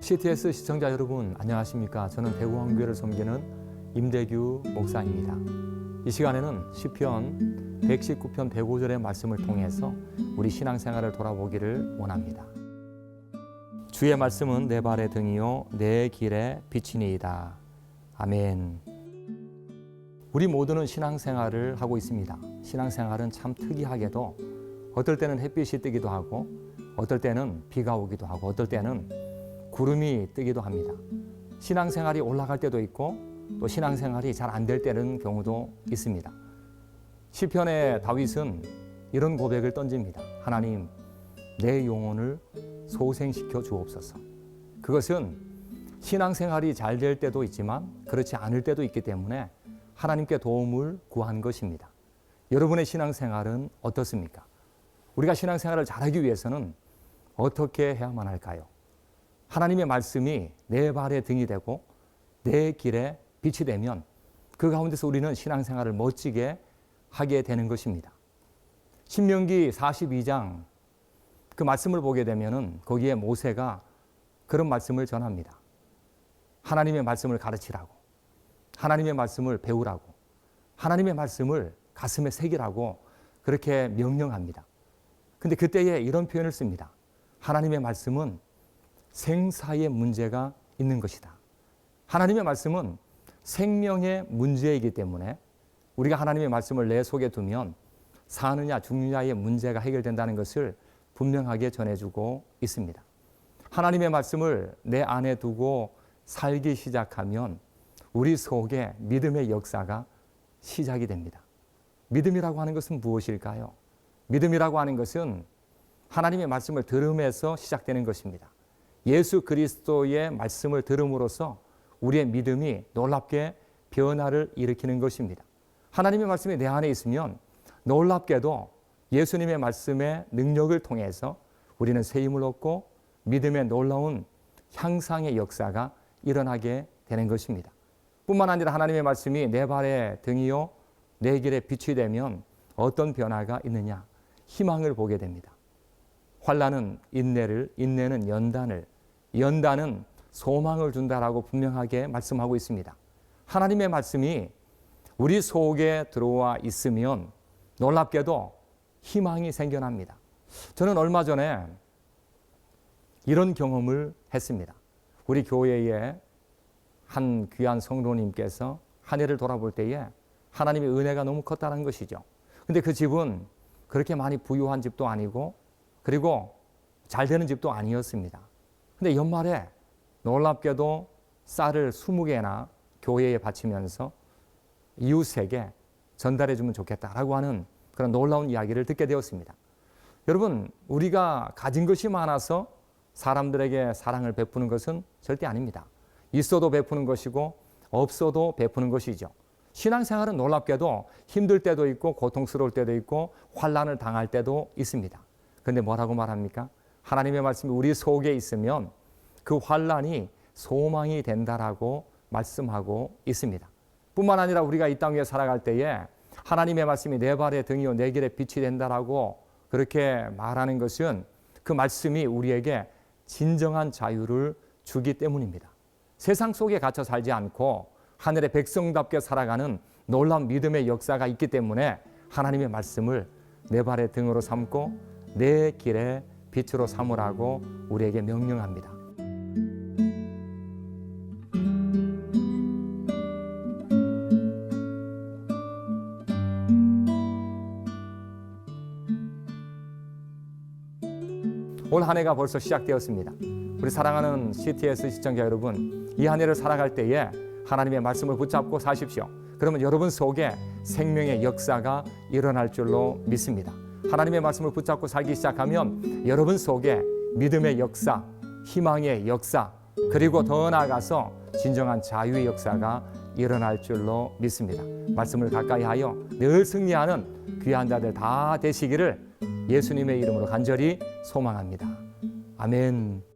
CTS 시청자 여러분 안녕하십니까? 저는 대구왕교회를 섬기는 임대규 목사입니다. 이 시간에는 시편 119편 105절의 말씀을 통해서 우리 신앙생활을 돌아보기를 원합니다. 주의 말씀은 내 발의 등이요 내 길의 빛이니이다. 아멘. 우리 모두는 신앙생활을 하고 있습니다. 신앙생활은 참 특이하게도 어떨 때는 햇빛이 뜨기도 하고 어떨 때는 비가 오기도 하고 어떨 때는 구름이 뜨기도 합니다. 신앙생활이 올라갈 때도 있고 또 신앙생활이 잘 안 될 때는 경우도 있습니다. 시편의 다윗은 이런 고백을 던집니다. 하나님, 내 영혼을 소생시켜 주옵소서. 그것은 신앙생활이 잘 될 때도 있지만 그렇지 않을 때도 있기 때문에 하나님께 도움을 구한 것입니다. 여러분의 신앙생활은 어떻습니까? 우리가 신앙생활을 잘하기 위해서는 어떻게 해야만 할까요? 하나님의 말씀이 내 발의 등이 되고 내 길에 빛이 되면 그 가운데서 우리는 신앙생활을 멋지게 하게 되는 것입니다. 신명기 42장 그 말씀을 보게 되면은 거기에 모세가 그런 말씀을 전합니다. 하나님의 말씀을 가르치라고, 하나님의 말씀을 배우라고, 하나님의 말씀을 가슴에 새기라고 그렇게 명령합니다. 근데 그때에 이런 표현을 씁니다. 하나님의 말씀은 생사의 문제가 있는 것이다. 하나님의 말씀은 생명의 문제이기 때문에 우리가 하나님의 말씀을 내 속에 두면 사느냐 죽느냐의 문제가 해결된다는 것을 분명하게 전해주고 있습니다. 하나님의 말씀을 내 안에 두고 살기 시작하면 우리 속에 믿음의 역사가 시작이 됩니다. 믿음이라고 하는 것은 무엇일까요? 믿음이라고 하는 것은 하나님의 말씀을 들음에서 시작되는 것입니다. 예수 그리스도의 말씀을 들음으로써 우리의 믿음이 놀랍게 변화를 일으키는 것입니다. 하나님의 말씀이 내 안에 있으면 놀랍게도 예수님의 말씀의 능력을 통해서 우리는 새 힘을 얻고 믿음의 놀라운 향상의 역사가 일어나게 되는 것입니다. 뿐만 아니라 하나님의 말씀이 내 발의 등이요 내 길의 빛이 되면 어떤 변화가 있느냐? 희망을 보게 됩니다. 환난은 인내를, 인내는 연단을, 연단은 소망을 준다라고 분명하게 말씀하고 있습니다. 하나님의 말씀이 우리 속에 들어와 있으면 놀랍게도 희망이 생겨납니다. 저는 얼마 전에 이런 경험을 했습니다. 우리 교회에 한 귀한 성도님께서 한 해를 돌아볼 때에 하나님의 은혜가 너무 컸다는 것이죠. 근데 그 집은 그렇게 많이 부유한 집도 아니고 그리고 잘 되는 집도 아니었습니다. 근데 연말에 놀랍게도 쌀을 20개나 교회에 바치면서 이웃에게 전달해 주면 좋겠다라고 하는 그런 놀라운 이야기를 듣게 되었습니다. 여러분, 우리가 가진 것이 많아서 사람들에게 사랑을 베푸는 것은 절대 아닙니다. 있어도 베푸는 것이고 없어도 베푸는 것이죠. 신앙생활은 놀랍게도 힘들 때도 있고 고통스러울 때도 있고 환난을 당할 때도 있습니다. 그런데 뭐라고 말합니까? 하나님의 말씀이 우리 속에 있으면 그 환난이 소망이 된다라고 말씀하고 있습니다. 뿐만 아니라 우리가 이 땅 위에 살아갈 때에 하나님의 말씀이 내 발의 등이요 내 길의 빛이 된다라고 그렇게 말하는 것은 그 말씀이 우리에게 진정한 자유를 주기 때문입니다. 세상 속에 갇혀 살지 않고 하늘의 백성답게 살아가는 놀라운 믿음의 역사가 있기 때문에 하나님의 말씀을 내 발의 등으로 삼고 내 길의 빛으로 삼으라고 우리에게 명령합니다. 올 한 해가 벌써 시작되었습니다. 우리 사랑하는 CTS 시청자 여러분, 이 한 해를 살아갈 때에 하나님의 말씀을 붙잡고 사십시오. 그러면 여러분 속에 생명의 역사가 일어날 줄로 믿습니다. 하나님의 말씀을 붙잡고 살기 시작하면 여러분 속에 믿음의 역사, 희망의 역사, 그리고 더 나아가서 진정한 자유의 역사가 일어날 줄로 믿습니다. 말씀을 가까이 하여 늘 승리하는 귀한 자들 다 되시기를 예수님의 이름으로 간절히 소망합니다. 아멘.